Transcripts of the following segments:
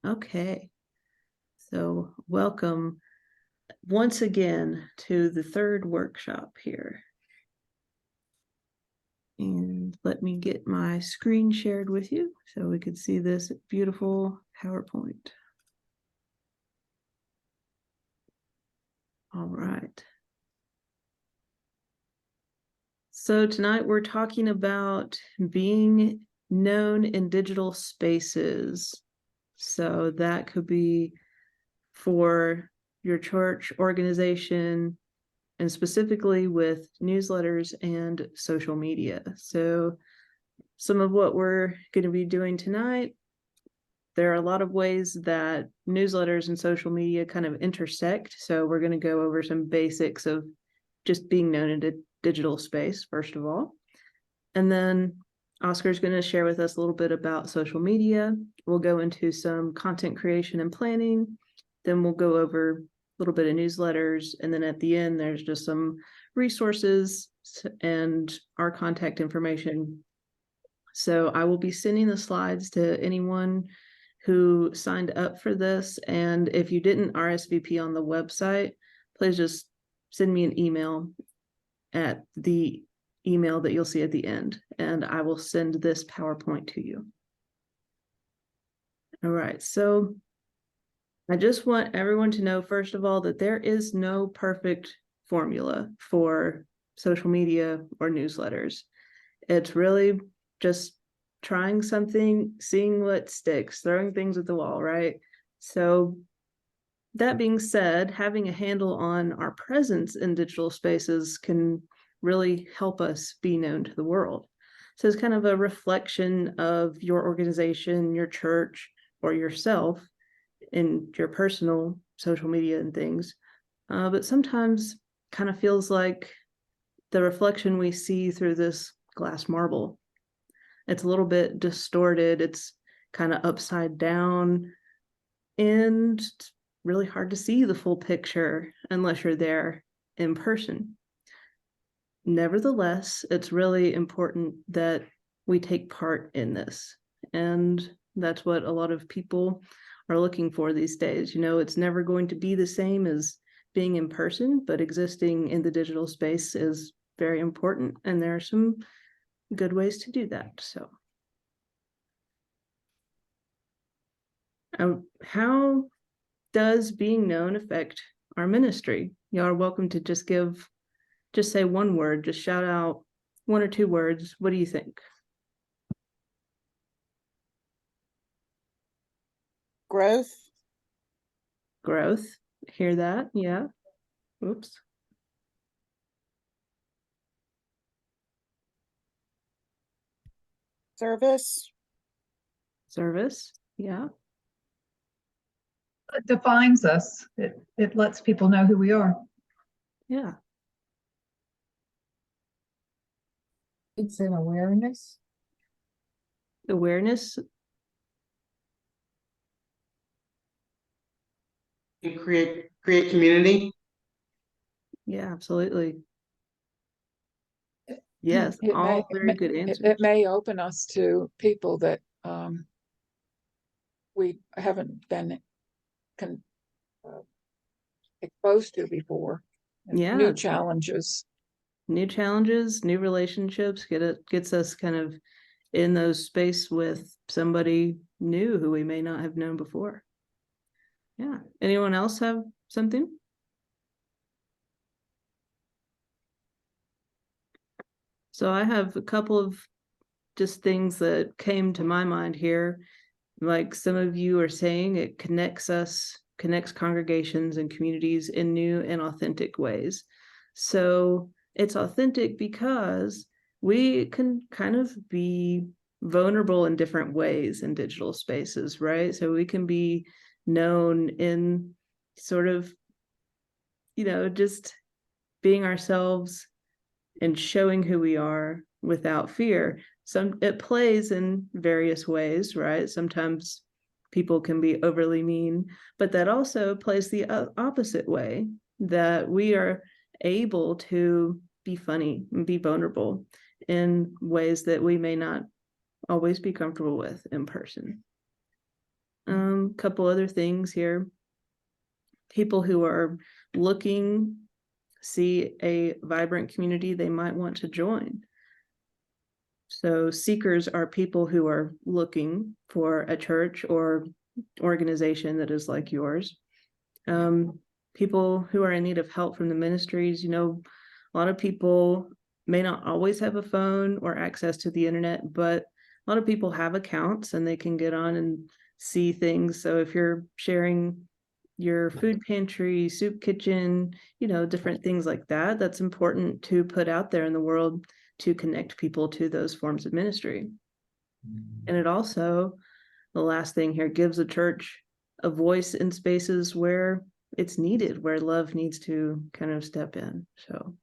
Okay, so welcome once again to the third workshop here. And let me get my screen shared with you so we could see this beautiful PowerPoint. All right. So tonight we're talking about being known in digital spaces. So that could be for your church organization, and specifically with newsletters and social media. So some of what we're going to be doing tonight, there are a lot of ways that newsletters and social media kind of intersect. So we're going to go over some basics of just being known in a digital space, first of all. And then Oscar's going to share with us a little bit about social media. We'll go into some content creation and planning. Then we'll go over a little bit of newsletters. And then at the end, there's just some resources and our contact information. So I will be sending the slides to anyone who signed up for this. And if you didn't RSVP on the website, please just send me an email at the email that you'll see at the end, and I will send this PowerPoint to you. All right, so I just want everyone to know, first of all, that there is no perfect formula for social media or newsletters. It's really just trying something, seeing what sticks, throwing things at the wall, right? So that being said, having a handle on our presence in digital spaces can really help us be known to the world. So it's kind of a reflection of your organization, your church, or yourself in your personal social media and things. But sometimes kind of feels like the reflection we see through this glass marble. It's a little bit distorted. It's kind of upside down and really hard to see the full picture unless you're there in person. Nevertheless, it's really important that we take part in this. And that's what a lot of people are looking for these days. You know, it's never going to be the same as being in person, but existing in the digital space is very important. And there are some good ways to do that. So how does being known affect our ministry? Y'all are welcome to just say one word, just shout out one or two words. What do you think? Growth. Growth. Hear that? Yeah. Oops. Service. Service. Yeah. It defines us. It lets people know who we are. Yeah. It's an awareness. Awareness. You create community. Yeah, absolutely. Yes, It all very good answers. It may open us to people that we haven't been exposed to before. Yeah. New challenges. New challenges, new relationships, gets us kind of in those space with somebody new who we may not have known before. Yeah. Anyone else have something? So I have a couple of just things that came to my mind here. Like some of you are saying, it connects congregations and communities in new and authentic ways. So it's authentic because we can kind of be vulnerable in different ways in digital spaces, right? So we can be known in sort of, just being ourselves and showing who we are without fear. It plays in various ways, right? Sometimes people can be overly mean, but that also plays the opposite way, that we are able to be funny and be vulnerable in ways that we may not always be comfortable with in person. Couple other things here. People who are looking, see a vibrant community they might want to join. So seekers are people who are looking for a church or organization that is like yours. People who are in need of help from the ministries, a lot of people may not always have a phone or access to the internet, but a lot of people have accounts and they can get on and see things. So if you're sharing your food pantry, soup kitchen, different things like that, that's important to put out there in the world to connect people to those forms of ministry. And it also, the last thing here, gives a church a voice in spaces where it's needed, where love needs to kind of step in. So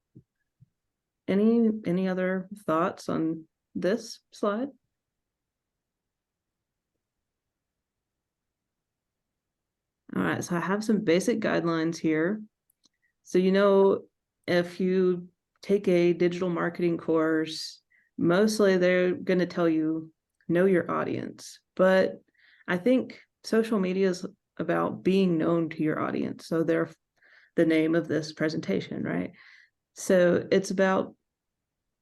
any other thoughts on this slide? All right, so I have some basic guidelines here. So, if you take a digital marketing course, mostly they're going to tell you, know your audience. But I think social media is about being known to your audience. So they're the name of this presentation, right? So it's about,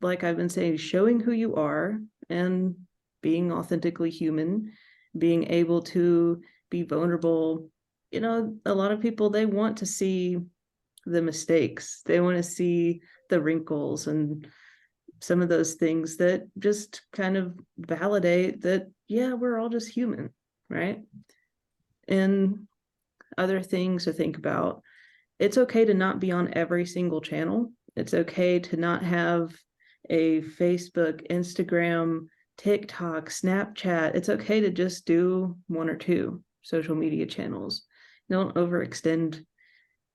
like I've been saying, showing who you are and being authentically human, being able to be vulnerable. A lot of people, they want to see the mistakes. They want to see the wrinkles and some of those things that just kind of validate that, yeah, we're all just human, right? And other things to think about. It's okay to not be on every single channel. It's okay to not have a Facebook, Instagram, TikTok, Snapchat. It's okay to just do one or two social media channels. Don't overextend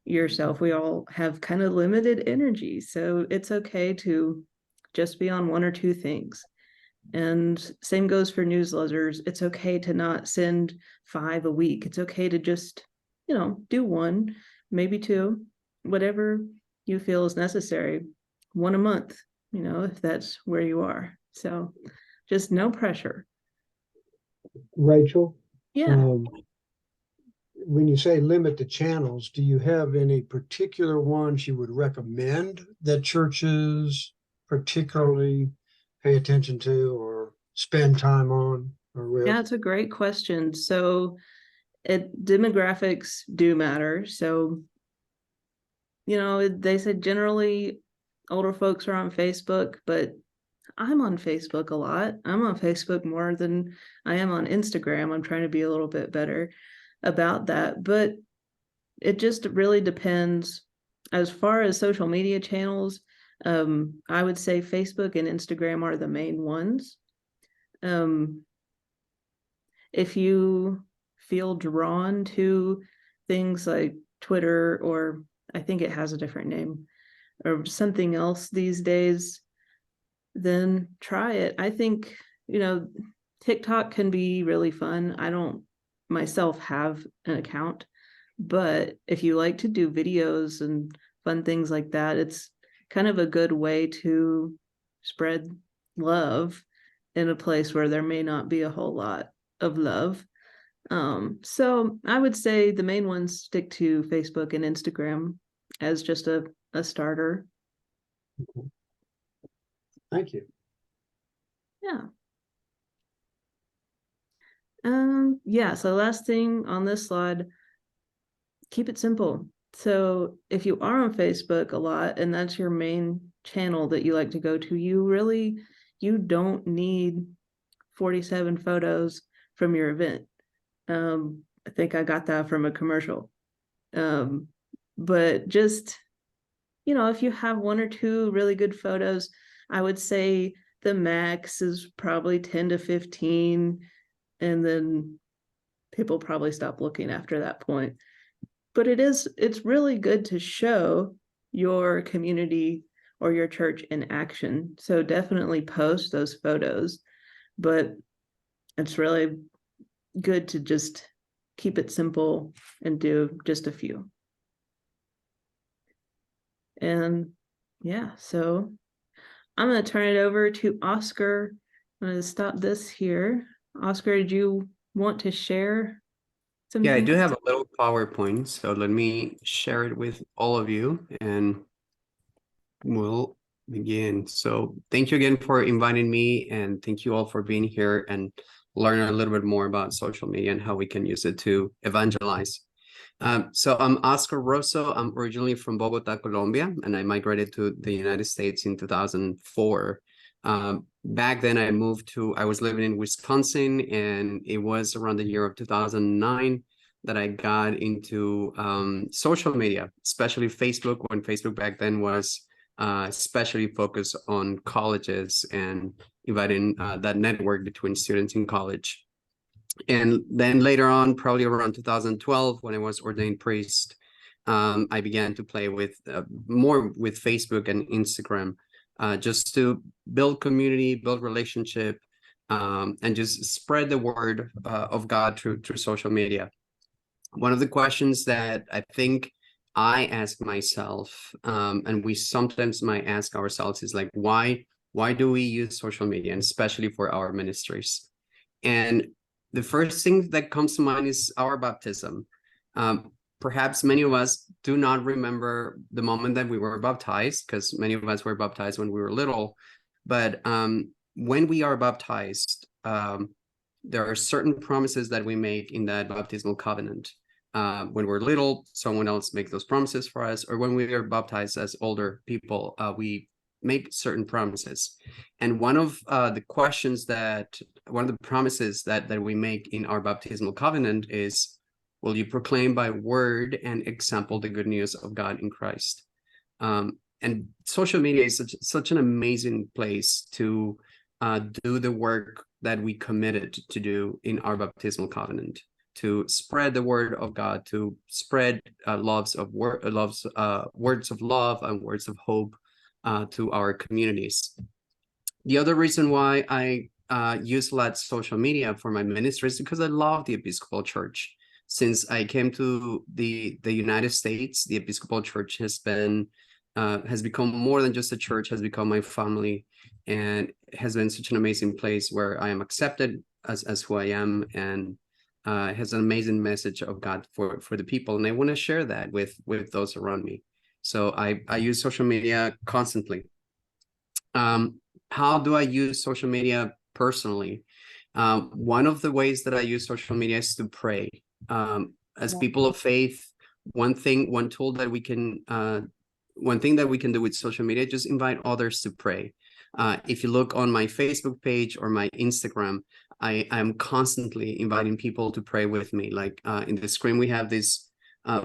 yourself. We all have kind of limited energy, so it's okay to just be on one or two things. And same goes for newsletters. It's okay to not send 5 a week. It's okay to just, do one, maybe two, whatever you feel is necessary. One a month, if that's where you are. So just no pressure. Rachel, Yeah. when you say limit the channels, do you have any particular ones you would recommend that churches particularly pay attention to or spend time on or with? Yeah, it's a great question. So demographics do matter. So, they said generally older folks are on Facebook, but I'm on Facebook a lot. I'm on Facebook more than I am on Instagram. I'm trying to be a little bit better about that, but it just really depends. As far as social media channels, I would say Facebook and Instagram are the main ones. If you feel drawn to things like Twitter, or I think it has a different name, or something else these days, then try it. I think, TikTok can be really fun. I don't myself have an account, but if you like to do videos and fun things like that, it's kind of a good way to spread love in a place where there may not be a whole lot of love. So I would say the main ones stick to Facebook and Instagram as just a starter. Thank you. Yeah. Yeah, so last thing on this slide, keep it simple. So if you are on Facebook a lot and that's your main channel that you like to go to, you don't need 47 photos from your event. I think I got that from a commercial. But just, if you have one or two really good photos, I would say the max is probably 10 to 15, and then people probably stop looking after that point. But it's really good to show your community or your church in action. So definitely post those photos, but it's really good to just keep it simple and do just a few. And yeah, so I'm going to turn it over to Oscar. I'm going to stop this here. Oscar, did you want to share Yeah, I Timothy? do have a little PowerPoint, so let me share it with all of you and we'll begin. So thank you again for inviting me and thank you all for being here and learn a little bit more about social media and how we can use it to evangelize. So I'm Oscar Rozo. I'm originally from Bogota, Colombia, and I migrated to the United States in 2004. Back then I was living in Wisconsin, and it was around the year of 2009 that I got into social media, especially Facebook, when Facebook back then was especially focused on colleges and inviting that network between students in college. And then later on, probably around 2012, when I was ordained priest, I began to play with more with Facebook and Instagram, just to build community, build relationship, and just spread the word of God through social media. One of the questions that I think I ask myself, and we sometimes might ask ourselves, is like, why do we use social media, and especially for our ministries? And the first thing that comes to mind is our baptism. Perhaps many of us do not remember the moment that we were baptized, because many of us were baptized when we were little. But when we are baptized, there are certain promises that we make in that baptismal covenant. When we're little, someone else makes those promises for us, or when we are baptized as older people, we make certain promises. And one of the promises that we make in our baptismal covenant is, will you proclaim by word and example the good news of God in Christ? And social media is such an amazing place to do the work that we committed to do in our baptismal covenant, to spread the word of God, to spread words of love and words of hope to our communities. The other reason why I use a lot social media for my ministry is because I love the Episcopal Church. Since I came to the United States, the Episcopal Church has become more than just a church, has become my family, and has been such an amazing place where I am accepted as who I am, and has an amazing message of God for the people, and I want to share that with those around me. So I use social media constantly. How do I use social media personally? One of the ways that I use social media is to pray. As people of faith, one thing that we can do with social media, just invite others to pray. If you look on my Facebook page or my Instagram, I am constantly inviting people to pray with me. Like in the screen, we have this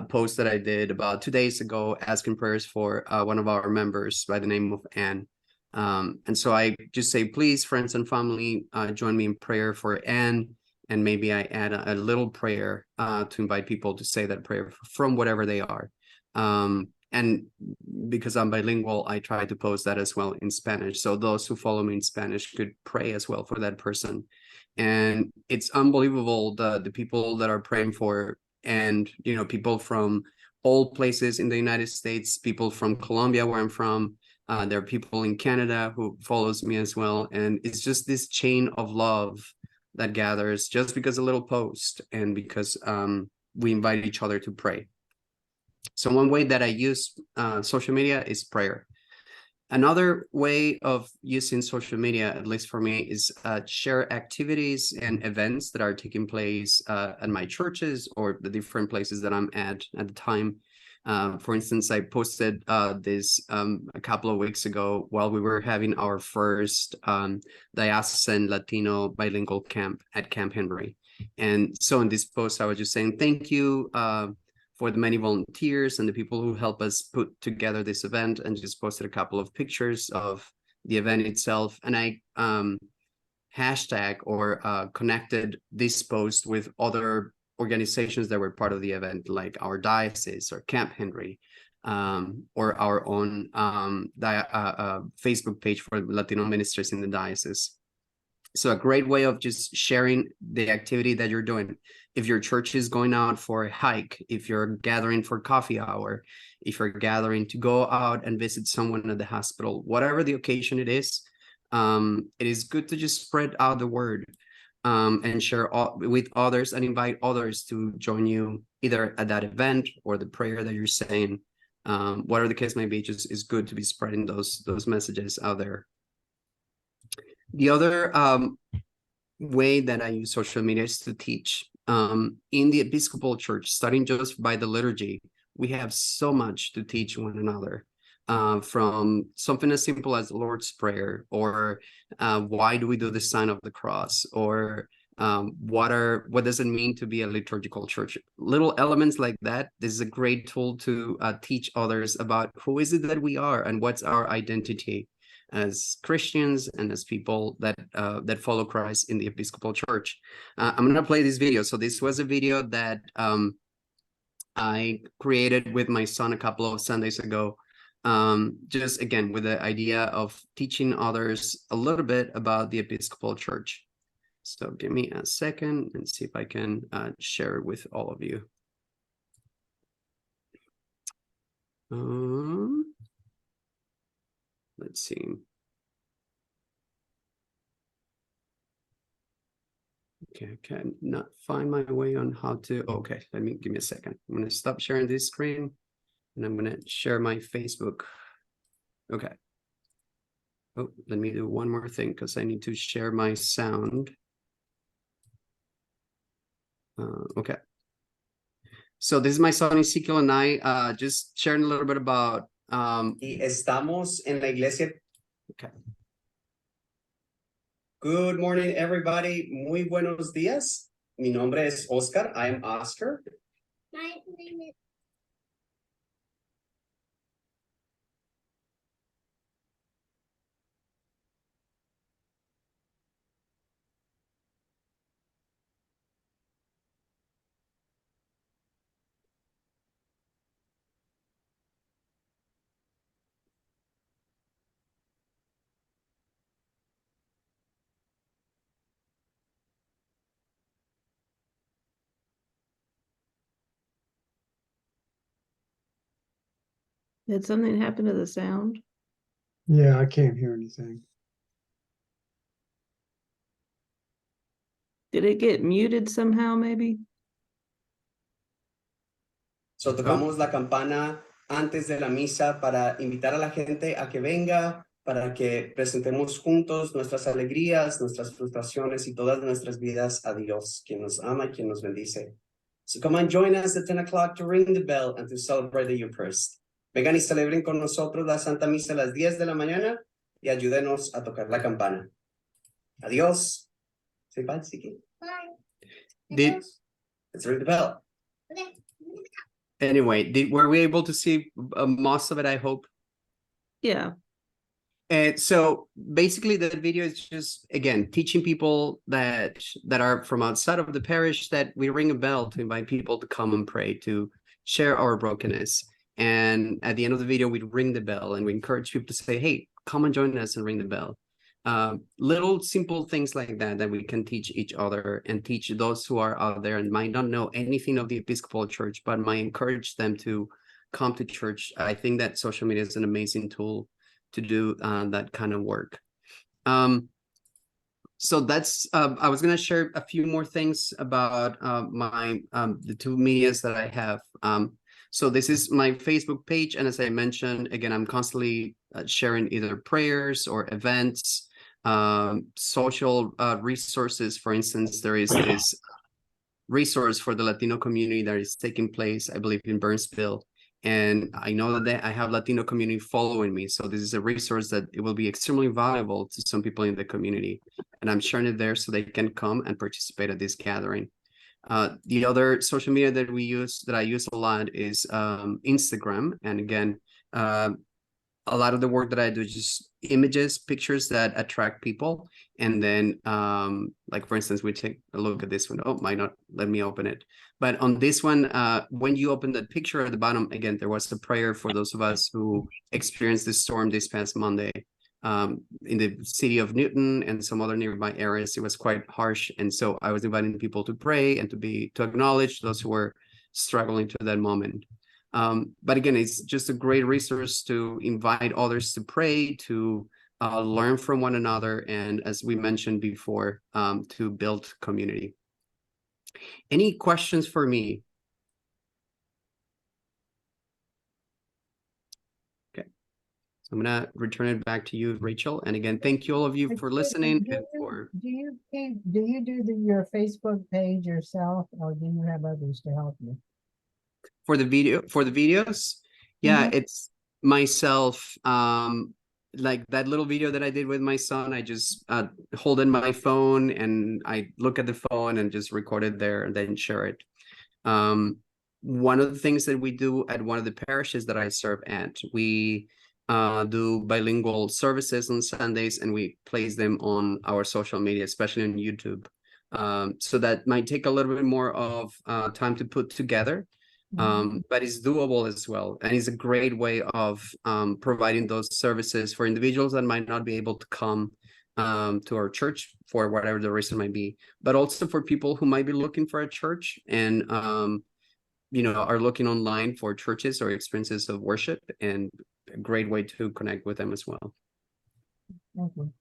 post that I did about 2 days ago, asking prayers for one of our members by the name of Anne. And so I just say, please, friends and family, join me in prayer for Anne. And maybe I add a little prayer to invite people to say that prayer from whatever they are. And because I'm bilingual, I try to post that as well in Spanish. So those who follow me in Spanish could pray as well for that person. And it's unbelievable, the people that are praying for, and, you know, people from all places in the United States, people from Colombia, where I'm from. There are people in Canada who follows me as well. And it's just this chain of love that gathers just because a little post, and because we invite each other to pray. So one way that I use social media is prayer. Another way of using social media, at least for me, is share activities and events that are taking place at my churches or the different places that I'm at the time. For instance, I posted this a couple of weeks ago while we were having our first diocesan Latino bilingual camp at Camp Henry. And so in this post, I was just saying thank you for the many volunteers and the people who help us put together this event, and just posted a couple of pictures of the event itself. And I hashtag or connected this post with other organizations that were part of the event, like our diocese or Camp Henry, or our own Facebook page for Latino ministers in the diocese. So a great way of just sharing the activity that you're doing. If your church is going out for a hike, if you're gathering for coffee hour, if you're gathering to go out and visit someone at the hospital, whatever the occasion it is good to just spread out the word. and share with others and invite others to join you either at that event or the prayer that you're saying. Whatever the case may be, just is good to be spreading those messages out there. The other way that I use social media is to teach. In the Episcopal Church, starting just by the liturgy, we have so much to teach one another. From something as simple as the Lord's Prayer, or why do we do the sign of the cross, or what does it mean to be a liturgical church? Little elements like that. This is a great tool to teach others about who is it that we are and what's our identity as Christians and as people that that follow Christ in the Episcopal Church. I'm gonna play this video. So this was a video that I created with my son a couple of Sundays ago. Just again with the idea of teaching others a little bit about the Episcopal Church. So give me a second and see if I can share it with all of you. Let's see. Okay, I cannot find my way on how to. Okay, give me a second. I'm gonna stop sharing this screen and I'm gonna share my Facebook. Okay. Oh, let me do one more thing because I need to share my sound. Okay. So this is my son Ezekiel and I just sharing a little bit about y estamos en la iglesia. Okay. Good morning, everybody. Muy buenos días. Mi nombre es Oscar. I am Oscar. My name is Did something happen to the sound? Yeah, I can't hear anything. Did it get muted somehow, maybe? So tocamos la campana antes de la misa para invitar a la gente a que venga, para que presentemos juntos nuestras alegrías, nuestras frustraciones y todas nuestras vidas a Dios, quien nos ama y quien nos bendice. So come and join us at 10 o'clock to ring the bell and to celebrate the Eucharist. Vengan y celebren con nosotros la Santa Misa a las 10 de la mañana y ayúdenos a tocar la campana. Adiós. Say bye, Siki. Bye. Let's ring the bell. Okay. Anyway, were we able to see most of it, I hope? Yeah. And so basically the video is just, again, teaching people that are from outside of the parish that we ring a bell to invite people to come and pray, to share our brokenness. And at the end of the video, we ring the bell and we encourage people to say, hey, come and join us and ring the bell. Little simple things like that we can teach each other and teach those who are out there and might not know anything of the Episcopal Church, but might encourage them to come to church. I think that social media is an amazing tool to do that kind of work. So that's, I was going to share a few more things about the two medias that I have. So this is my Facebook page. And as I mentioned, again, I'm constantly sharing either prayers or events, social resources. For instance, there is this resource for the Latino community that is taking place, I believe, in Burnsville. And I know that I have Latino community following me. So this is a resource that it will be extremely valuable to some people in the community. And I'm sharing it there so they can come and participate at this gathering. The other social media that I use a lot is Instagram. And again, a lot of the work that I do is just images, pictures that attract people. And then, like, for instance, we take a look at this one. Oh, might not let me open it. But on this one, when you open the picture at the bottom, again, there was a prayer for those of us who experienced this storm this past Monday in the city of Newton and some other nearby areas. It was quite harsh. And so I was inviting people to pray and to acknowledge those who were struggling to that moment. But again, it's just a great resource to invite others to pray, to learn from one another, and as we mentioned before, to build community. Any questions for me? Okay, so I'm gonna return it back to you, Rachel. And again, thank you all of you for listening and for Do you do your Facebook page yourself, or do you have others to help you? for the videos. Yeah, it's myself. Like that little video that I did with my son, I just hold in my phone and I look at the phone and just record it there and then share it. One of the things that we do at one of the parishes that I serve at, we do bilingual services on Sundays, and we place them on our social media, especially on YouTube. So that might take a little bit more of time to put together, but it's doable as well. And it's a great way of providing those services for individuals that might not be able to come to our church for whatever the reason might be, but also for people who might be looking for a church and are looking online for churches or experiences of worship, and a great way to connect with them as well. Thank you.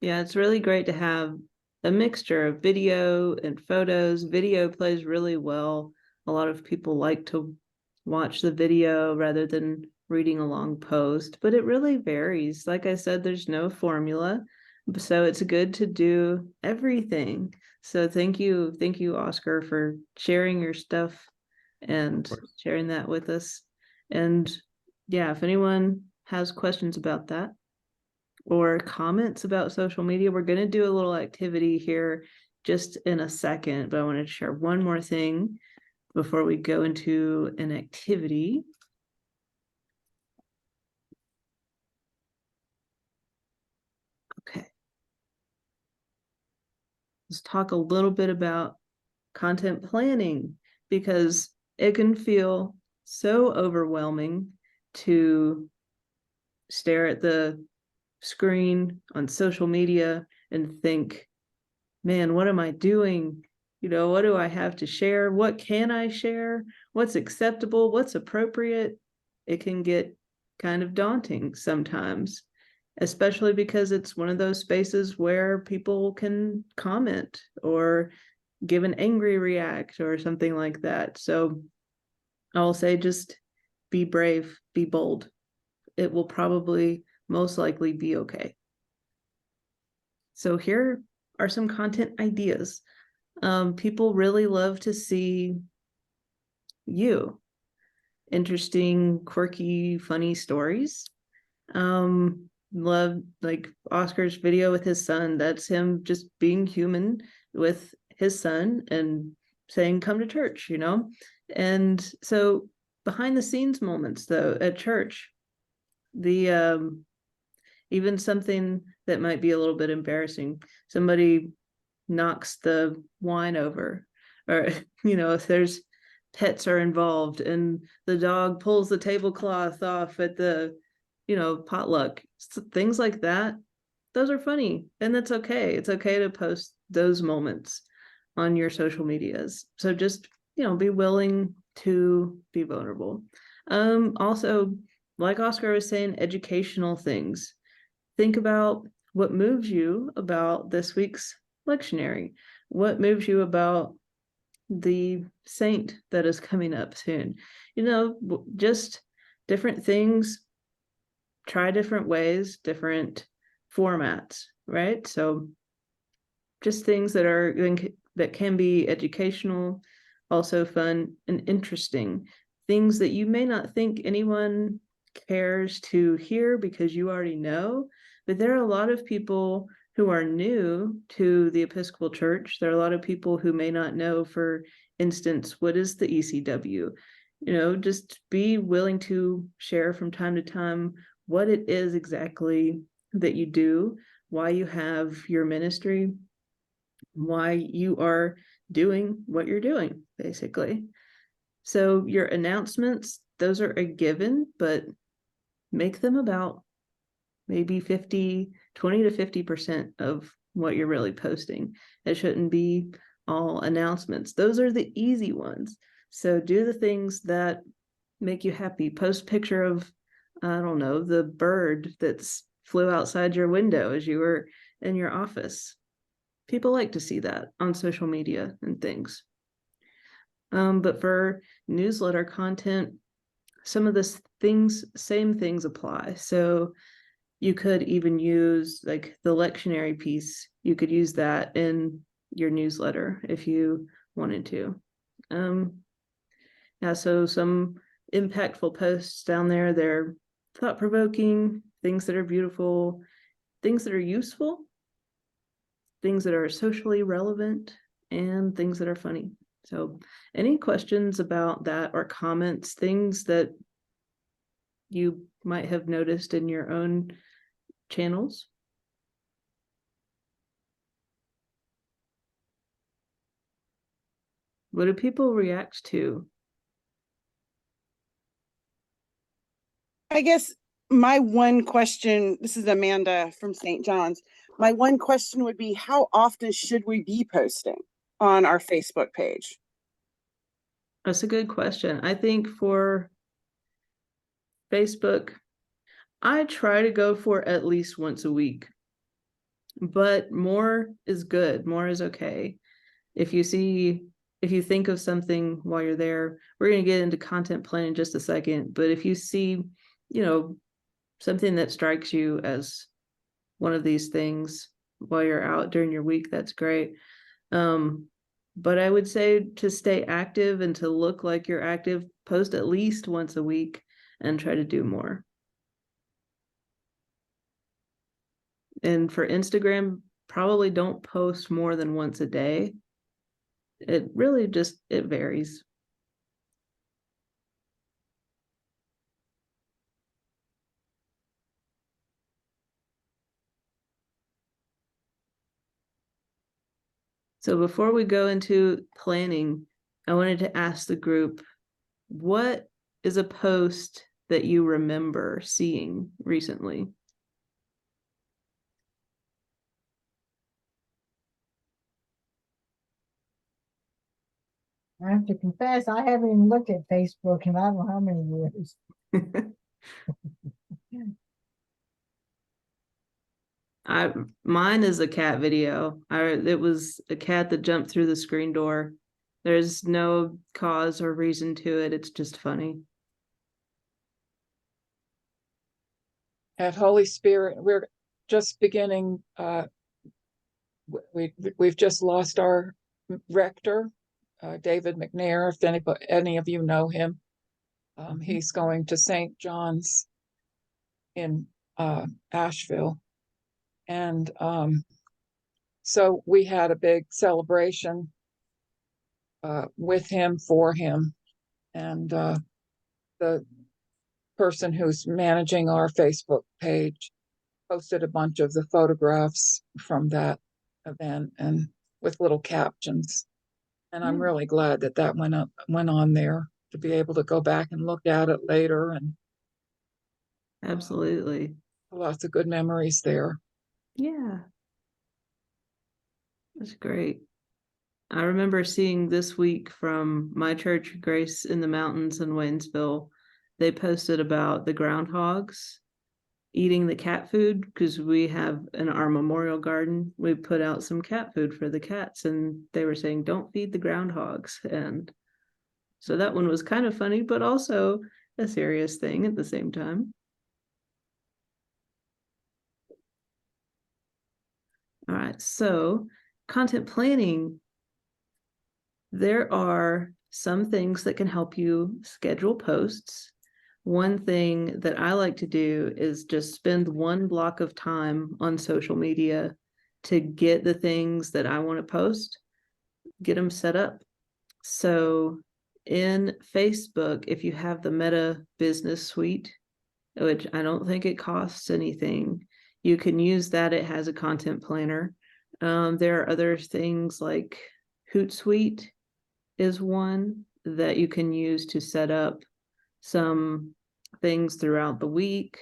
Yeah, it's really great to have a mixture of video and photos. Video plays really well. A lot of people like to watch the video rather than reading a long post, but it really varies. Like I said, there's no formula, so it's good to do everything. So thank you, Oscar, for sharing your stuff and sharing that with us. And yeah, if anyone has questions about that or comments about social media, we're going to do a little activity here just in a second, but I wanted to share one more thing before we go into an activity. Okay. Let's talk a little bit about content planning, because it can feel so overwhelming to stare at the screen on social media and think, man, what am I doing? What do I have to share? What can I share? What's acceptable? What's appropriate? It can get kind of daunting sometimes, especially because it's one of those spaces where people can comment or give an angry react or something like that. So I'll say, just be brave, be bold. It will probably most likely be okay. So here are some content ideas. People really love to see you. Interesting, quirky, funny stories. Love like Oscar's video with his son. That's him just being human with his son and saying, come to church, And so behind the scenes moments though at church, the even something that might be a little bit embarrassing, somebody knocks the wine over, or if there's pets are involved and the dog pulls the tablecloth off at the potluck, things like that, those are funny, and that's okay. It's okay to post those moments on your social medias. So just be willing to be vulnerable. Also, like Oscar was saying, educational things. Think about what moves you about this week's lectionary. What moves you about the saint that is coming up soon? Just different things. Try different ways, different formats, right? So just things that can be educational, also fun and interesting. Things that you may not think anyone cares to hear because you already know, but there are a lot of people who are new to the Episcopal Church. There are a lot of people who may not know, for instance, what is the ECW? Just be willing to share from time to time what it is exactly that you do, why you have your ministry, why you are doing what you're doing, basically. So your announcements, those are a given, but make them about maybe 20 to 50% of what you're really posting. It shouldn't be all announcements. Those are the easy ones. So do the things that make you happy. Post picture of, I don't know, the bird that's flew outside your window as you were in your office. People like to see that on social media and things. But for newsletter content, some of the same things apply. So you could even use like the lectionary piece. You could use that in your newsletter if you wanted to. Yeah, so some impactful posts down there. They're thought-provoking, things that are beautiful, things that are useful, things that are socially relevant, and things that are funny. So any questions about that or comments, things that you might have noticed in your own channels? What do people react to? I guess my one question, this is Amanda from St. John's. My one question would be, how often should we be posting on our Facebook page? That's a good question. I think for Facebook, I try to go for at least once a week, but more is good. More is okay. If you think of something while you're there, we're going to get into content plan in just a second, but if you see, something that strikes you as one of these things while you're out during your week, that's great. But I would say to stay active and to look like you're active, post at least once a week and try to do more. And for Instagram, probably don't post more than once a day. It really it varies. So before we go into planning, I wanted to ask the group, what is a post that you remember seeing recently? I have to confess, I haven't even looked at Facebook in I don't know how many years. Mine is a cat video. It was a cat that jumped through the screen door. There's no cause or reason to it. It's just funny. At Holy Spirit, we're just beginning, we've just lost our rector, David McNair, if any of you know him. He's going to St. John's in Asheville. And so we had a big celebration with him, for him. And the person who's managing our Facebook page posted a bunch of the photographs from that event and with little captions. And I'm really glad that went on there, to be able to go back and look at it later, and Absolutely. lots of good memories there. Yeah. That's great. I remember seeing this week from my church, Grace in the Mountains in Waynesville, they posted about the groundhogs eating the cat food, because we have in our memorial garden, we put out some cat food for the cats, and they were saying, don't feed the groundhogs. And so that one was kind of funny, but also a serious thing at the same time. All right, so content planning. There are some things that can help you schedule posts. One thing that I like to do is just spend one block of time on social media to get the things that I want to post, get them set up. So in Facebook, if you have the Meta Business Suite, which I don't think it costs anything, you can use that. It has a content planner. There are other things like Hootsuite is one that you can use to set up some things throughout the week.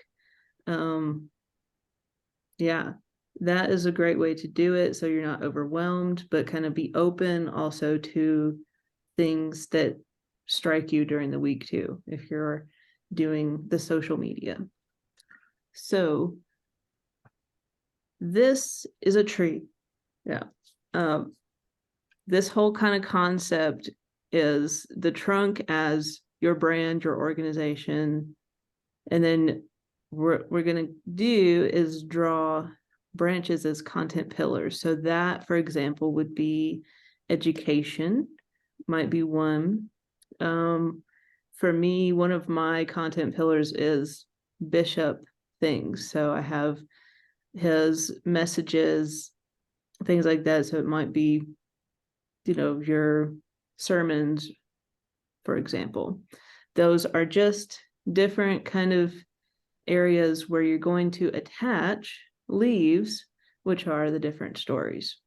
Yeah, that is a great way to do it, so you're not overwhelmed, but kind of be open also to things that strike you during the week too, if you're doing the social media. So this is a tree. Yeah. This whole kind of concept is the trunk as your brand, your organization. And then what we're going to do is draw branches as content pillars. So that, for example, would be education, might be one. For me, one of my content pillars is bishop things. So I have his messages, things like that. So it might be, your sermons, for example. Those are just different kind of areas where you're going to attach leaves, which are the different stories.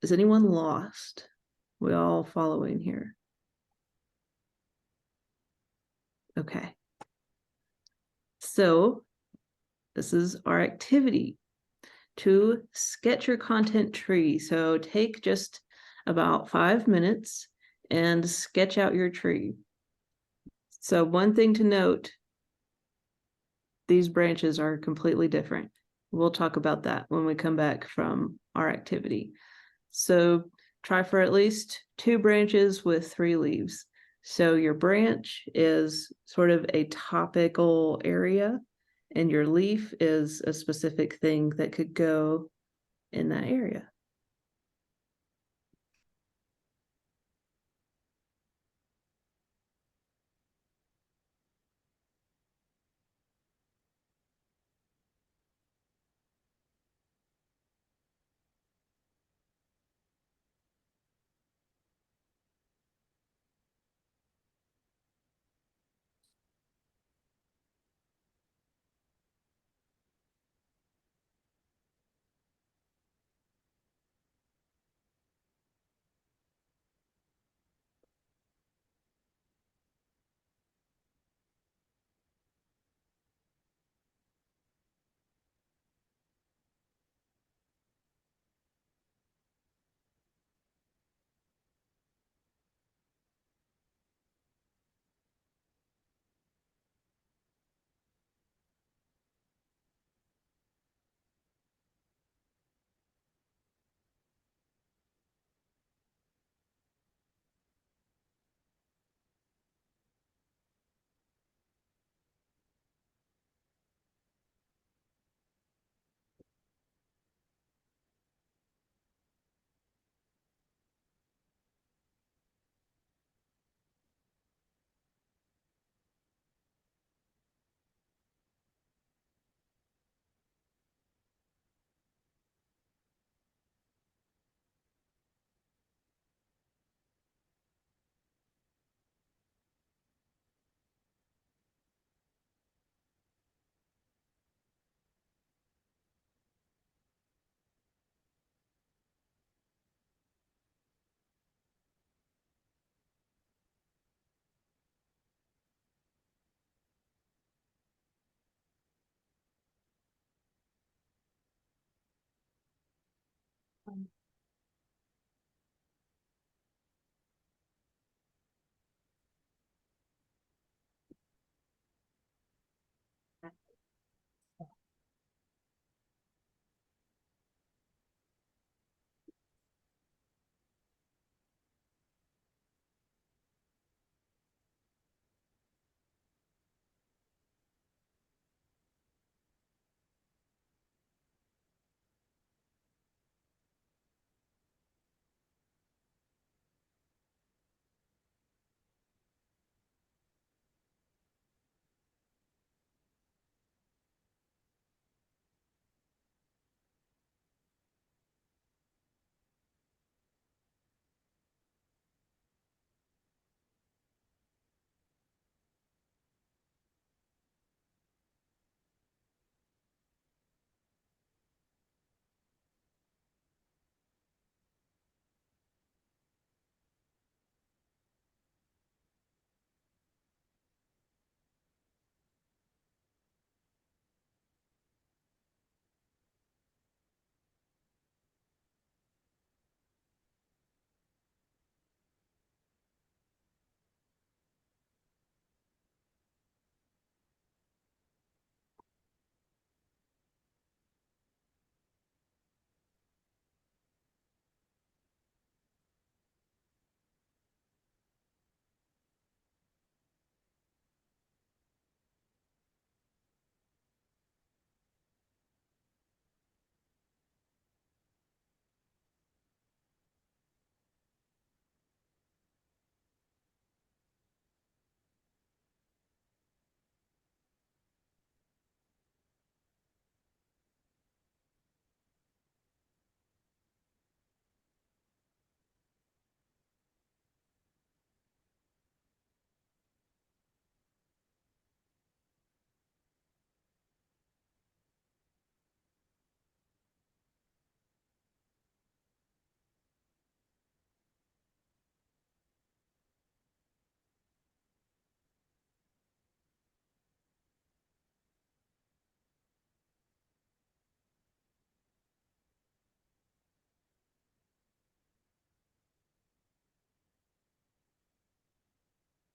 Is anyone lost? We all following here? Okay. So this is our activity to sketch your content tree. So take just about 5 minutes and sketch out your tree. So one thing to note, these branches are completely different. We'll talk about that when we come back from our activity. So try for at least 2 branches with 3 leaves. So your branch is sort of a topical area, and your leaf is a specific thing that could go in that area.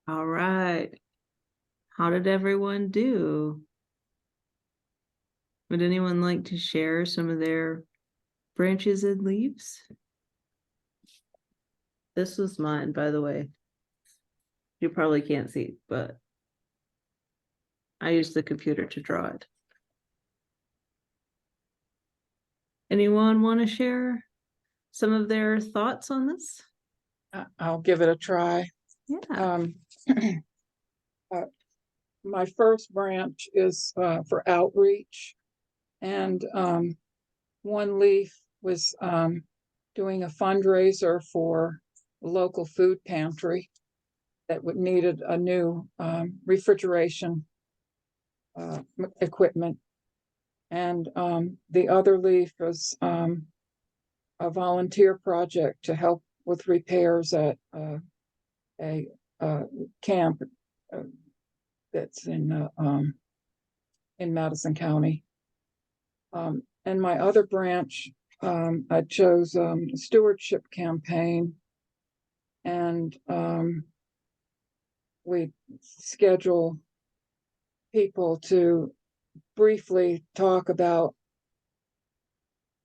All right. How did everyone do? Would anyone like to share some of their branches and leaves? This was mine, by the way. You probably can't see, but I used the computer to draw it. Anyone want to share some of their thoughts on this? I'll give it a try. Yeah. My first branch is for outreach, and one leaf was doing a fundraiser for a local food pantry that would needed a new refrigeration equipment, and the other leaf was a volunteer project to help with repairs at a camp that's in Madison County. And my other branch, I chose a stewardship campaign, and we schedule people to briefly talk about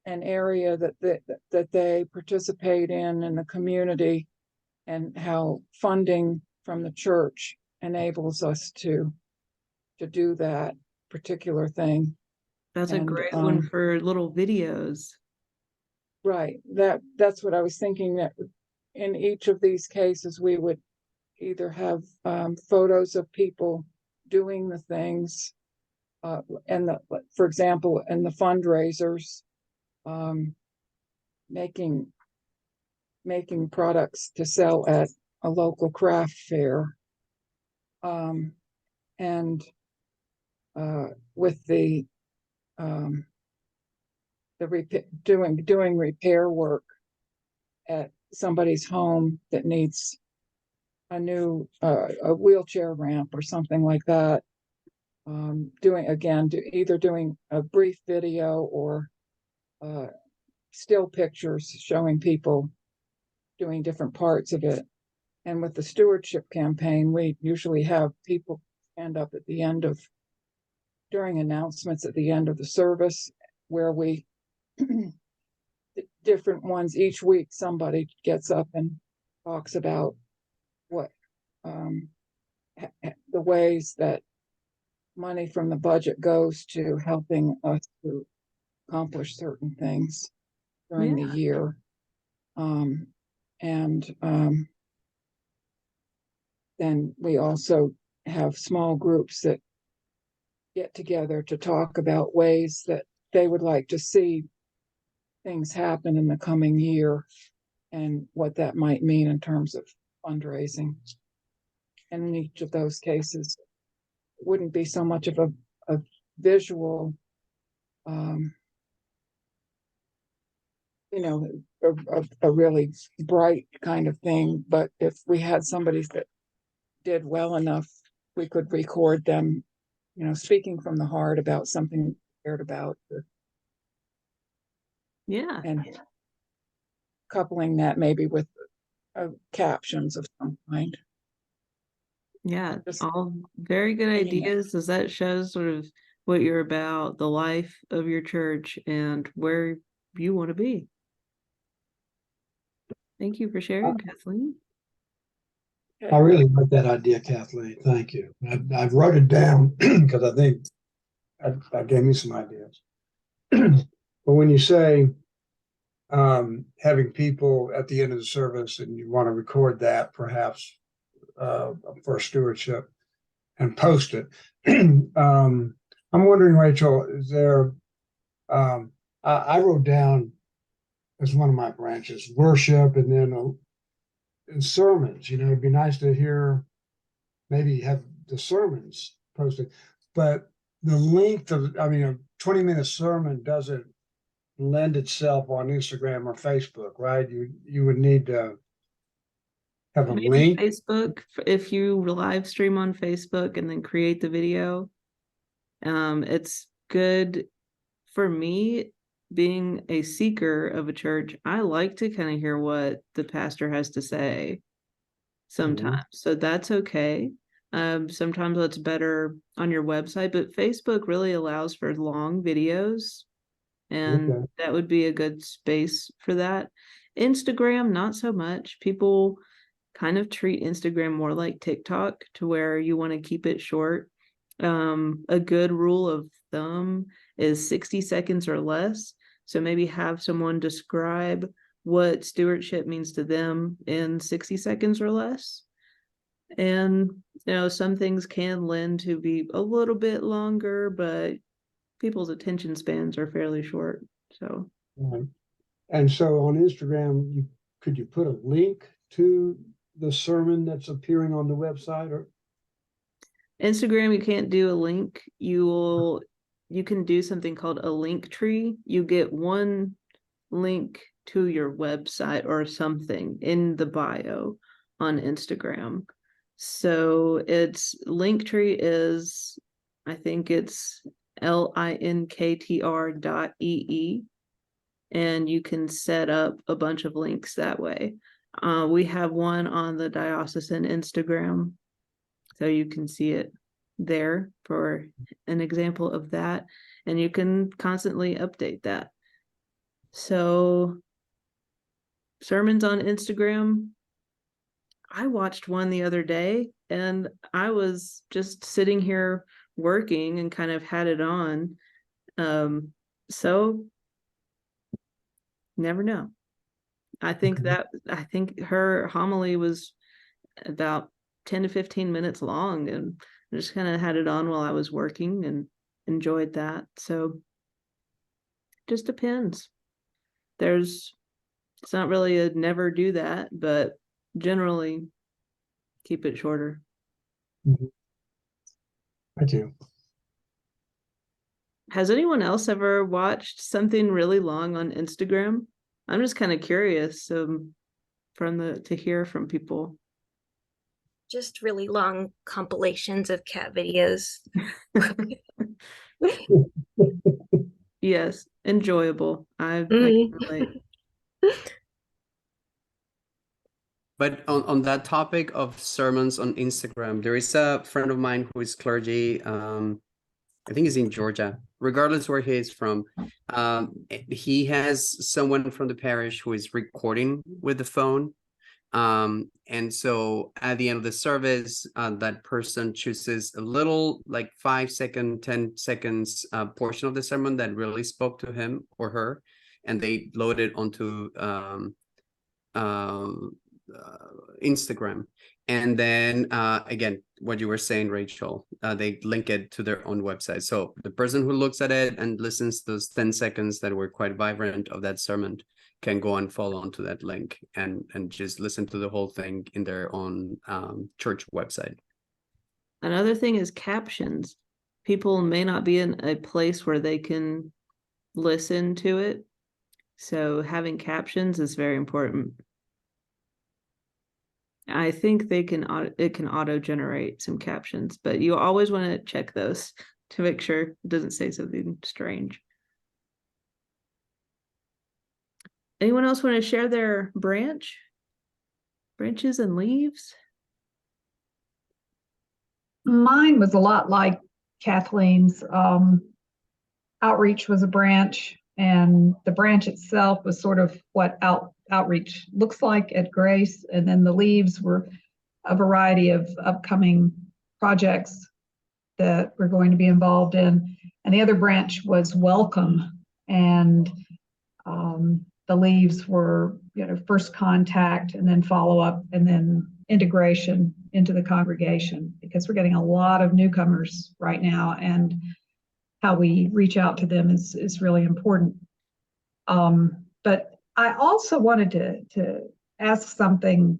an area that they participate in the community, and how funding from the church enables us to do that particular thing. That's a And, great one for little videos. Right. That's what I was thinking, that in each of these cases, we would either have photos of people doing the things, and for example, in the fundraisers, making products to sell at a local craft fair, and with the doing repair work at somebody's home that needs a new a wheelchair ramp or something like that. Either doing a brief video or still pictures showing people doing different parts of it. And with the stewardship campaign, we usually have people stand up at the end of, during announcements at the end of the service, where we different ones each week, somebody gets up and talks about what the ways that money from the budget goes to helping us to accomplish certain things during the year. Then we also have small groups that get together to talk about ways that they would like to see things happen in the coming year, and what that might mean in terms of fundraising. And in each of those cases, it wouldn't be so much of a visual, a really bright kind of thing, but if we had somebody that did well enough, we could record them, speaking from the heart about something they cared about. Yeah. And coupling that maybe with captions of some kind. Yeah, Just all very good thinking it. ideas, as that shows sort of what you're about, the life of your church, and where you want to be. Thank you for sharing, Kathleen. I really like that idea, Kathleen. Thank you. I've wrote it down because I think that gave me some ideas. But when you say having people at the end of the service and you want to record that perhaps for stewardship and post it, I'm wondering, Rachel, is there, I wrote down as one of my branches, worship, and then sermons. It'd be nice to hear, maybe have the sermons posted, but the length of, a 20-minute sermon doesn't lend itself on Instagram or Facebook, right? You would need to have a Maybe link. Facebook, if you live stream on Facebook and then create the video, it's good. For me, being a seeker of a church, I like to kind of hear what the pastor has to say. sometimes. So that's okay. Sometimes that's better on your website, but Facebook really allows for long videos, and Okay. that would be a good space for that. Instagram, not so much. People kind of treat Instagram more like TikTok, to where you want to keep it short. A good rule of thumb is 60 seconds or less. So maybe have someone describe what stewardship means to them in 60 seconds or less. And, some things can lend to be a little bit longer, but people's attention spans are fairly short. So, Right. And so on Instagram, could you put a link to the sermon that's appearing on the website, or? Instagram, you can't do a link. You can do something called a link tree. You get one link to your website or something in the bio on Instagram. So its link tree is, I think it's linktr.ee, and you can set up a bunch of links that way. We have one on the diocesan Instagram, so you can see it there for an example of that, and you can constantly update that. So sermons on Instagram, I watched one the other day, and I was just sitting here working and kind of had it on. So never know. I think her homily was about 10 to 15 minutes long, and I just kind of had it on while I was working and enjoyed that. So just depends. It's not really a never do that, but generally keep it shorter. Thank you. Has anyone else ever watched something really long on Instagram? I'm just kind of curious to hear from people. Just really long compilations of cat videos. Yes, enjoyable. I can relate. But on that topic of sermons on Instagram, there is a friend of mine who is clergy. I think he's in Georgia, regardless where he is from. He has someone from the parish who is recording with the phone. And so at the end of the service, that person chooses a little, like 5 second, 10 seconds portion of the sermon that really spoke to him or her, and they load it onto Instagram. And then again, what you were saying, Rachel, they link it to their own website. So the person who looks at it and listens to those 10 seconds that were quite vibrant of that sermon can go and follow onto that link and just listen to the whole thing in their own church website. Another thing is captions. People may not be in a place where they can listen to it, so having captions is very important. I think it can auto generate some captions, but you always want to check those to make sure it doesn't say something strange. Anyone else want to share their branches and leaves? Mine was a lot like Kathleen's. Outreach was a branch, and the branch itself was sort of what outreach looks like at Grace. And then the leaves were a variety of upcoming projects that we're going to be involved in. And the other branch was welcome. And the leaves were, first contact and then follow up and then integration into the congregation, because we're getting a lot of newcomers right now, and how we reach out to them is really important. But I also wanted to ask something,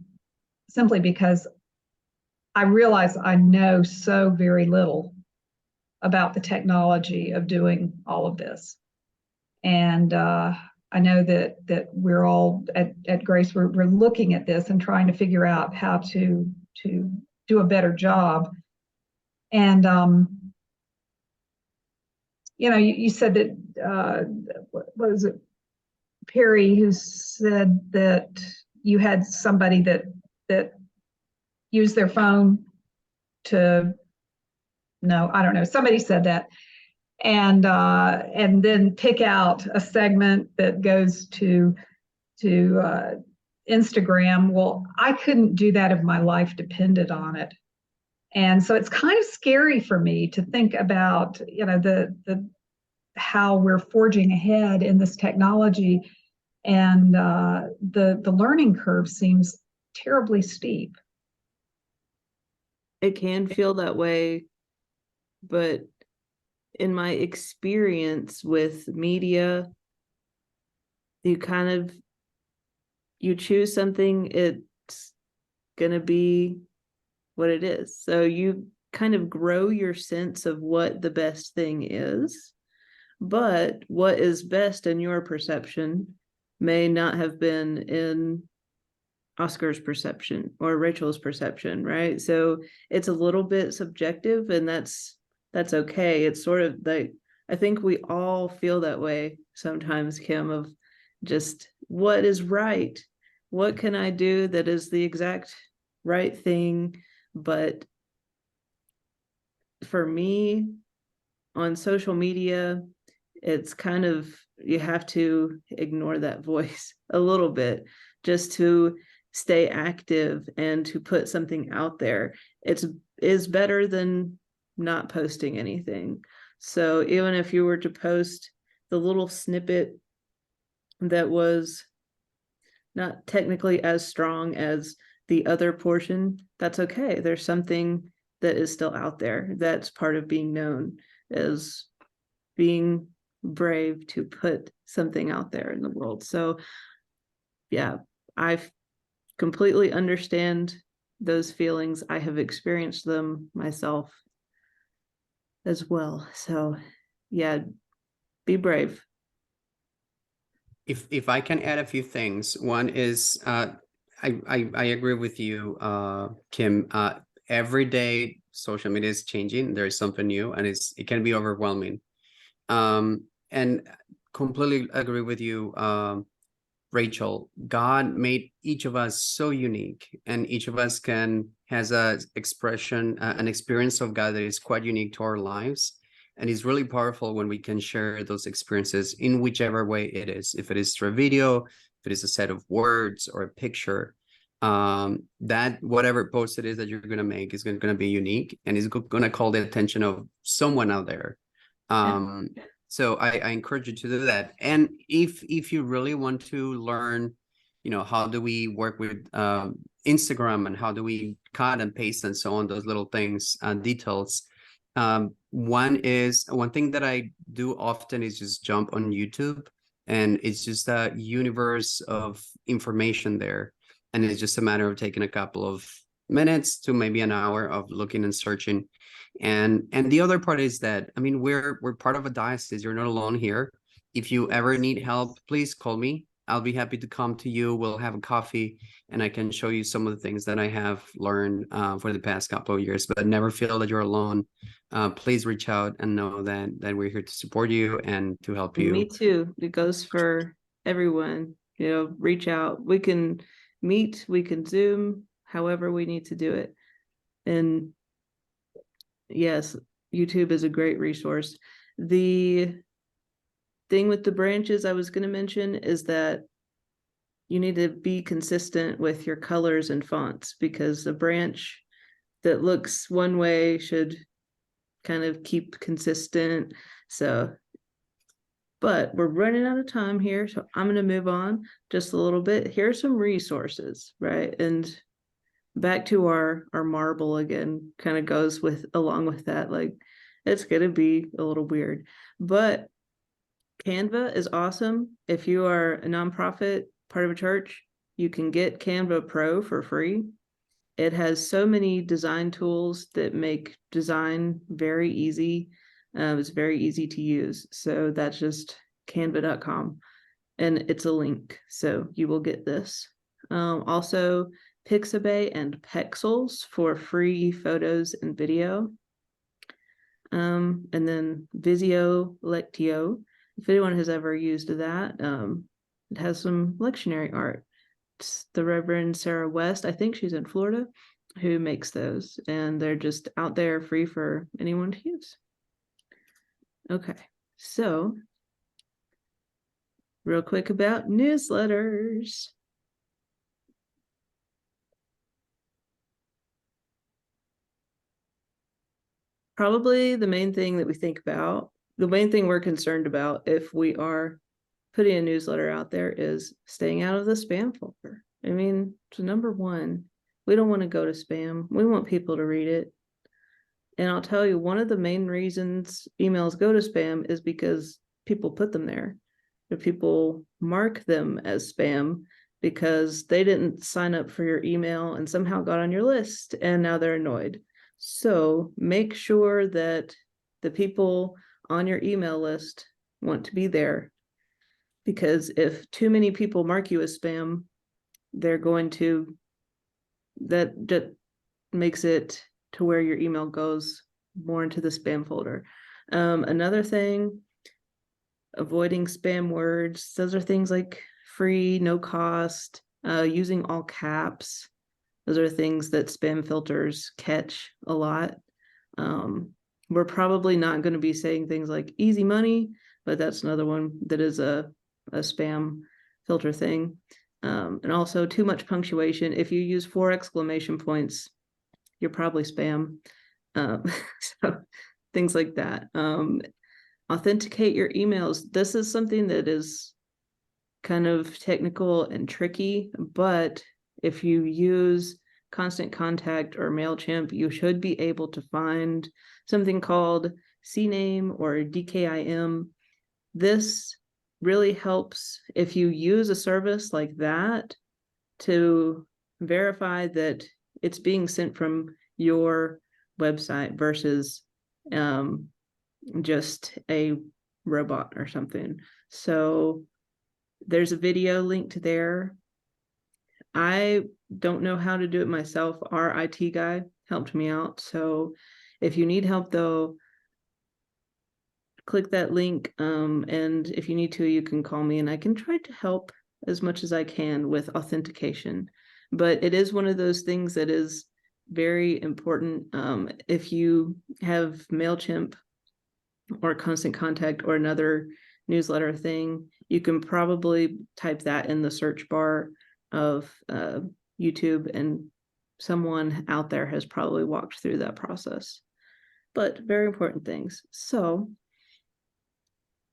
simply because I realize I know so very little about the technology of doing all of this. And I know that we're all at Grace, we're looking at this and trying to figure out how to do a better job. And you said that what was it, Perry, who said that you had somebody that use their phone to, no, I don't know, somebody said that. And then pick out a segment that goes to Instagram. Well, I couldn't do that if my life depended on it. And so it's kind of scary for me to think about, the how we're forging ahead in this technology, and the learning curve seems terribly steep. It can feel that way, but in my experience with media, you choose something, it's gonna be what it is. So you kind of grow your sense of what the best thing is, but what is best in your perception may not have been in Oscar's perception or Rachel's perception, right? So it's a little bit subjective, and that's okay. It's sort of like, I think we all feel that way sometimes, Kim, of just what is right? What can I do that is the exact right thing? But for me, on social media, it's kind of, you have to ignore that voice a little bit just to stay active and to put something out there. Is better than not posting anything. So even if you were to post the little snippet that was not technically as strong as the other portion, that's okay. There's something that is still out there. That's part of being known, is being brave to put something out there in the world. So yeah, I completely understand those feelings. I have experienced them myself as well. So yeah, be brave. If I can add a few things, one is I agree with you, Kim. Every day social media is changing. There is something new, and it can be overwhelming. And completely agree with you, Rachel. God made each of us so unique, and each of us has a expression, an experience of God that is quite unique to our lives. And it's really powerful when we can share those experiences in whichever way it is. If it is through a video, if it is a set of words or a picture, that whatever post it is that you're going to make is going to be unique, and is going to call the attention of someone out there. So I encourage you to do that. And if you really want to learn, how do we work with Instagram, and how do we cut and paste and so on, those little things, details. One thing that I do often is just jump on YouTube, and it's just a universe of information there. And it's just a matter of taking a couple of minutes to maybe an hour of looking and searching. And the other part is that, I mean, we're part of a diocese. You're not alone here. If you ever need help, please call me. I'll be happy to come to you. We'll have a coffee, and I can show you some of the things that I have learned for the past couple of years. But never feel that you're alone. Please reach out and know that we're here to support you and to help you. Me too. It goes for everyone. Reach out. We can meet, we can Zoom, however we need to do it. And yes, YouTube is a great resource. The thing with the branches I was going to mention is that you need to be consistent with your colors and fonts, because a branch that looks one way should kind of keep consistent. But we're running out of time here, so I'm going to move on just a little bit. Here's some resources, right? And back to our marble again, kind of goes along with that. Like, it's going to be a little weird, but Canva is awesome. If you are a nonprofit, part of a church, you can get Canva Pro for free. It has so many design tools that make design very easy. It's very easy to use. So that's just canva.com, and it's a link. So you will get this. Also, Pixabay and Pexels for free photos and video. And then Visio Lectio, if anyone has ever used that, it has some lectionary art. It's the Reverend Sarah West. I think she's in Florida. who makes those, and they're just out there free for anyone to use. Okay, so real quick about newsletters. Probably the main thing that we think about, the main thing we're concerned about if we are putting a newsletter out there is staying out of the spam folder. I mean, so number one, we don't want to go to spam. We want people to read it. And I'll tell you, one of the main reasons emails go to spam is because people put them there. If people mark them as spam because they didn't sign up for your email and somehow got on your list and now they're annoyed. So make sure that the people on your email list want to be there, because if too many people mark you as spam, they're going to, that just makes it to where your email goes more into the spam folder. Another thing, avoiding spam words. Those are things like free, no cost, using all caps. Those are things that spam filters catch a lot. We're probably not going to be saying things like easy money, but that's another one that is a spam filter thing. And also too much punctuation. If you use 4 exclamation points, you're probably spam. So things like that. Authenticate your emails. This is something that is kind of technical and tricky, but if you use Constant Contact or MailChimp, you should be able to find something called CNAME or DKIM. This really helps if you use a service like that to verify that it's being sent from your website versus just a robot or something. So there's a video linked there. I don't know how to do it myself. Our IT guy helped me out. So if you need help though, click that link. And if you need to, you can call me and I can try to help as much as I can with authentication. But it is one of those things that is very important. If you have MailChimp or Constant Contact or another newsletter thing, you can probably type that in the search bar of YouTube, and someone out there has probably walked through that process. But very important things. So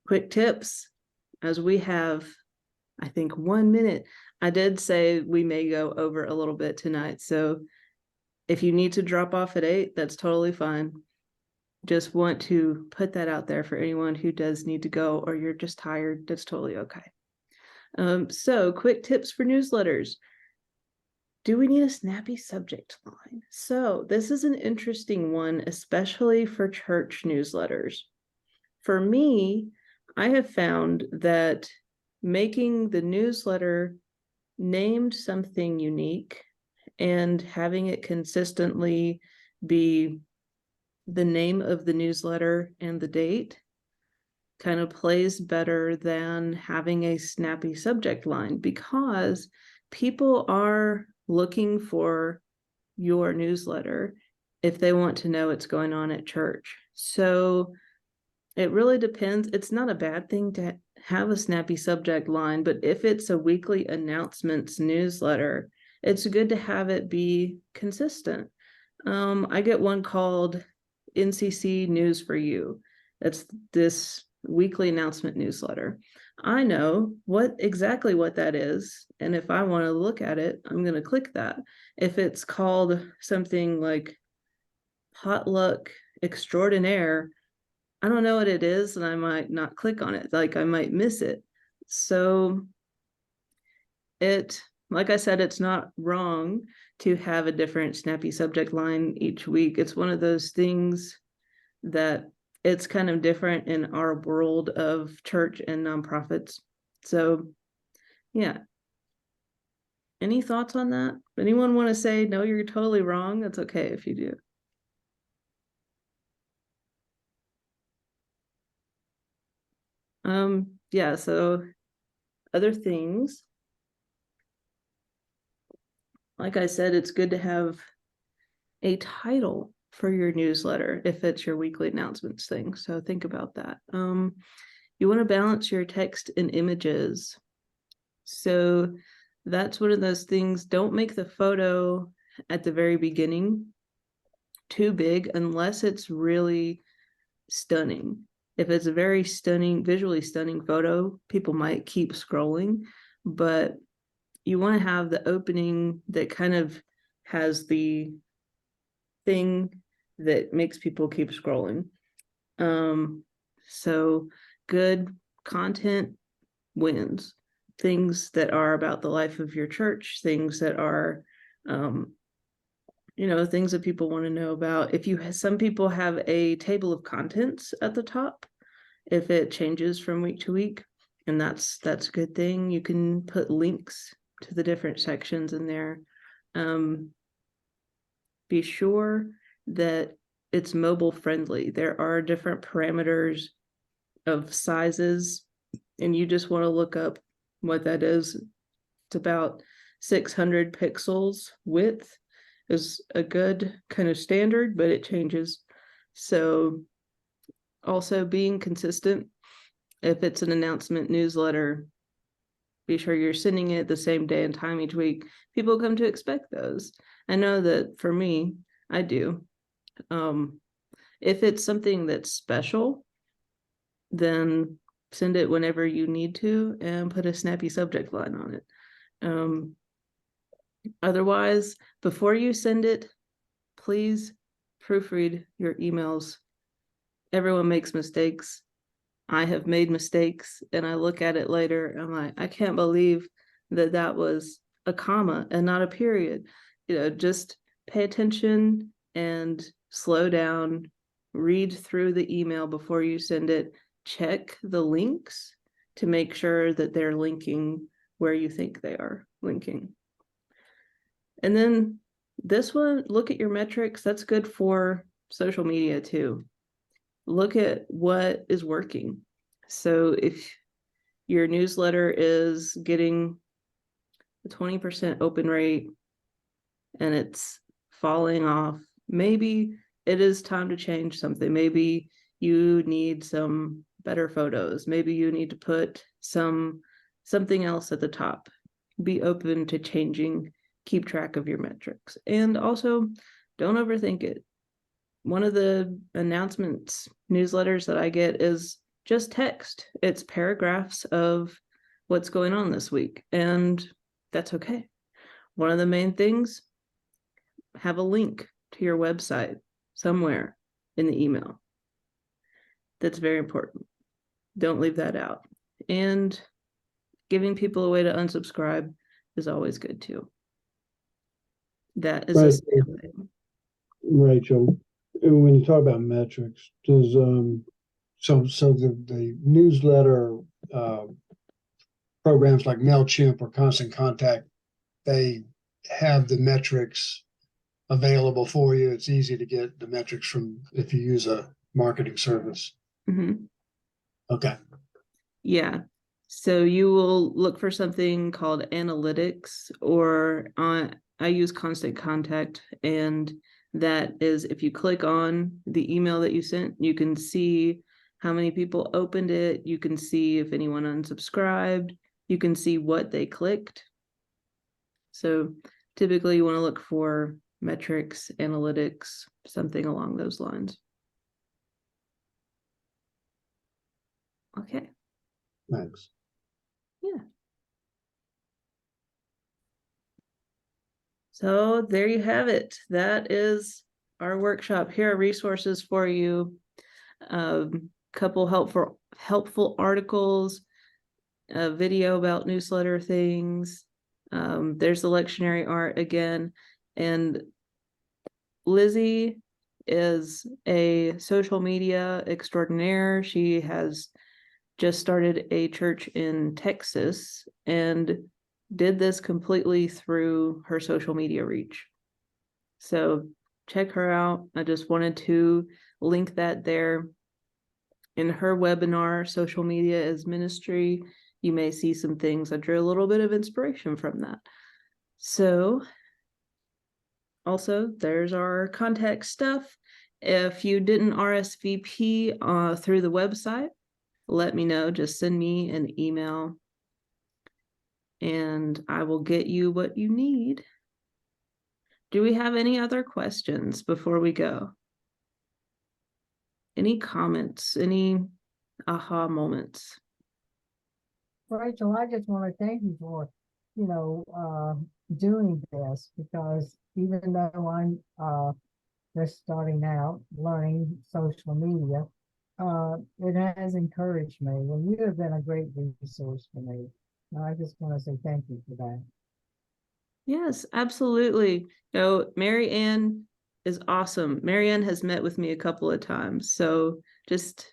quick tips, as we have, I think, 1 minute. I did say we may go over a little bit tonight. So if you need to drop off at 8, that's totally fine. Just want to put that out there for anyone who does need to go, or you're just tired, that's totally okay. So quick tips for newsletters. Do we need a snappy subject line? So this is an interesting one, especially for church newsletters. For me, I have found that making the newsletter named something unique and having it consistently be the name of the newsletter and the date kind of plays better than having a snappy subject line, because people are looking for your newsletter if they want to know what's going on at church. So it really depends. It's not a bad thing to have a snappy subject line, but if it's a weekly announcements newsletter, it's good to have it be consistent. I get one called NCC News for You. That's this weekly announcement newsletter. I know exactly what that is, and if I want to look at it, I'm going to click that. If it's called something like Potluck Extraordinaire, I don't know what it is, and I might not click on it. Like I might miss it. So like I said, it's not wrong to have a different snappy subject line each week. It's one of those things that it's kind of different in our world of church and nonprofits. So yeah. Any thoughts on that? Anyone want to say, no, you're totally wrong? That's okay if you do. Yeah, so other things. Like I said, it's good to have a title for your newsletter if it's your weekly announcements thing. So think about that. You want to balance your text and images. So that's one of those things. Don't make the photo at the very beginning too big unless it's really stunning. If it's a very stunning, visually stunning photo, people might keep scrolling, but you want to have the opening that kind of has the thing that makes people keep scrolling. So good content wins. Things that are about the life of your church, things that are things that people want to know about. If some people have a table of contents at the top, if it changes from week to week, and that's a good thing. You can put links to the different sections in there. Be sure that it's mobile friendly. There are different parameters of sizes, and you just want to look up what that is. It's about 600 pixels width is a good kind of standard, but it changes. So also being consistent. If it's an announcement newsletter, be sure you're sending it the same day and time each week. People come to expect those. I know that for me, I do. If it's something that's special, then send it whenever you need to and put a snappy subject line on it. Otherwise, before you send it, please proofread your emails. Everyone makes mistakes. I have made mistakes, and I look at it later. I'm like, I can't believe that was a comma and not a period. Just pay attention and slow down. Read through the email before you send it. Check the links to make sure that they're linking where you think they are linking. And then this one, look at your metrics. That's good for social media too. Look at what is working. So if your newsletter is getting a 20% open rate and it's falling off, maybe it is time to change something. Maybe you need some better photos. Maybe you need to put something else at the top. Be open to changing. Keep track of your metrics. And also, don't overthink it. One of the announcements newsletters that I get is just text. It's paragraphs of what's going on this week, and that's okay. One of the main things, have a link to your website somewhere in the email. That's very important. Don't leave that out. And giving people a way to unsubscribe is always good too. That is a spam thing. Rachel, when you talk about metrics, does the newsletter programs like MailChimp or Constant Contact, they have the metrics available for you? It's easy to get the metrics from if you use a marketing service. Mm-hmm. Okay. Yeah. So you will look for something called analytics, or I use Constant Contact, and that is if you click on the email that you sent, you can see how many people opened it. You can see if anyone unsubscribed. You can see what they clicked. So typically you want to look for metrics, analytics, something along those lines. Okay. Thanks. Yeah. So there you have it. That is our workshop. Here are resources for you. Couple helpful articles, a video about newsletter things. There's the lectionary art again. And Lizzie is a social media extraordinaire. She has just started a church in Texas and did this completely through her social media reach. So check her out. I just wanted to link that there. In her webinar, Social Media is Ministry, you may see some things. I drew a little bit of inspiration from that. So also, there's our contact stuff. If you didn't RSVP through the website, let me know. Just send me an email and I will get you what you need. Do we have any other questions before we go? Any comments? Any aha moments? Rachel, I just want to thank you for, doing this, because even though I'm just starting out learning social media, it has encouraged me, and you have been a great resource for me. And I just want to say thank you for that. Yes, absolutely. Mary Ann is awesome. Mary Ann has met with me a couple of times. So just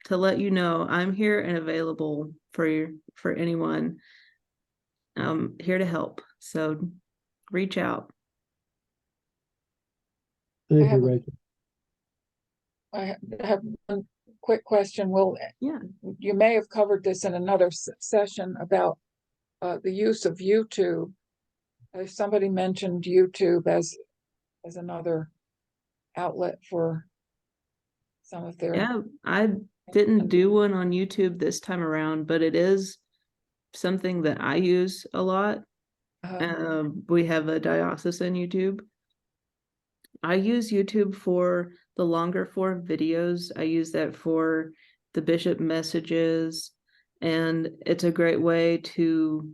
to let you know, I'm here and available for anyone. I'm here to help. So reach out. Thank have you, a- Rachel. I have one quick question. Yeah. You may have covered this in another session about the use of YouTube. Somebody mentioned YouTube as another outlet for some of their. Yeah, I didn't do one on YouTube this time around, but it is something that I use a lot. We have a diocesan YouTube. I use YouTube for the longer form videos. I use that for the bishop messages, and it's a great way to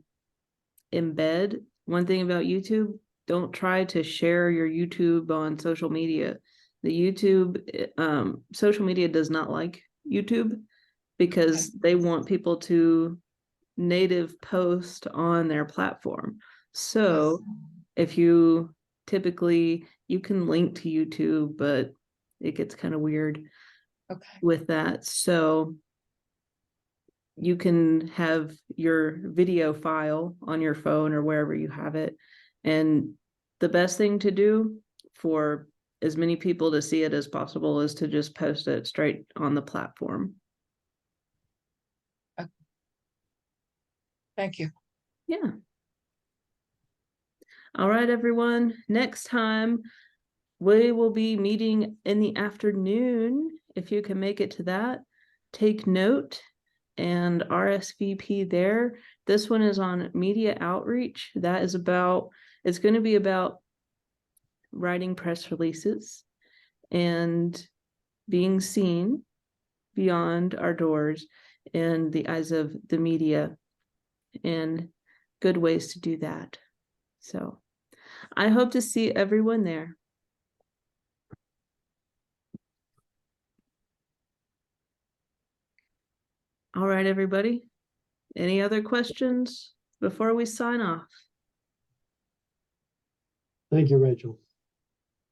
embed. One thing about YouTube, don't try to share your YouTube on social media. The YouTube, social media does not like YouTube because they want people to native post on their platform. So if you typically, you can link to YouTube, but it gets kind of weird with that. So you can have your video file on your phone or wherever you have it. And the best thing to do for as many people to see it as possible is to just post it straight on the platform. Thank you. Yeah. All right, everyone. Next time we will be meeting in the afternoon. If you can make it to that, take note and RSVP there. This one is on media outreach. That is about, it's going to be about writing press releases and being seen beyond our doors in the eyes of the media, and good ways to do that. So I hope to see everyone there. All right, everybody. Any other questions before we sign off? Thank you, Rachel.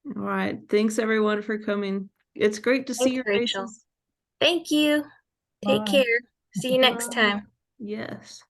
All right. Thanks, everyone, for coming. It's great to see Thanks, your Rachel. faces. Thank you. Take Bye. care. See you next time. Yes.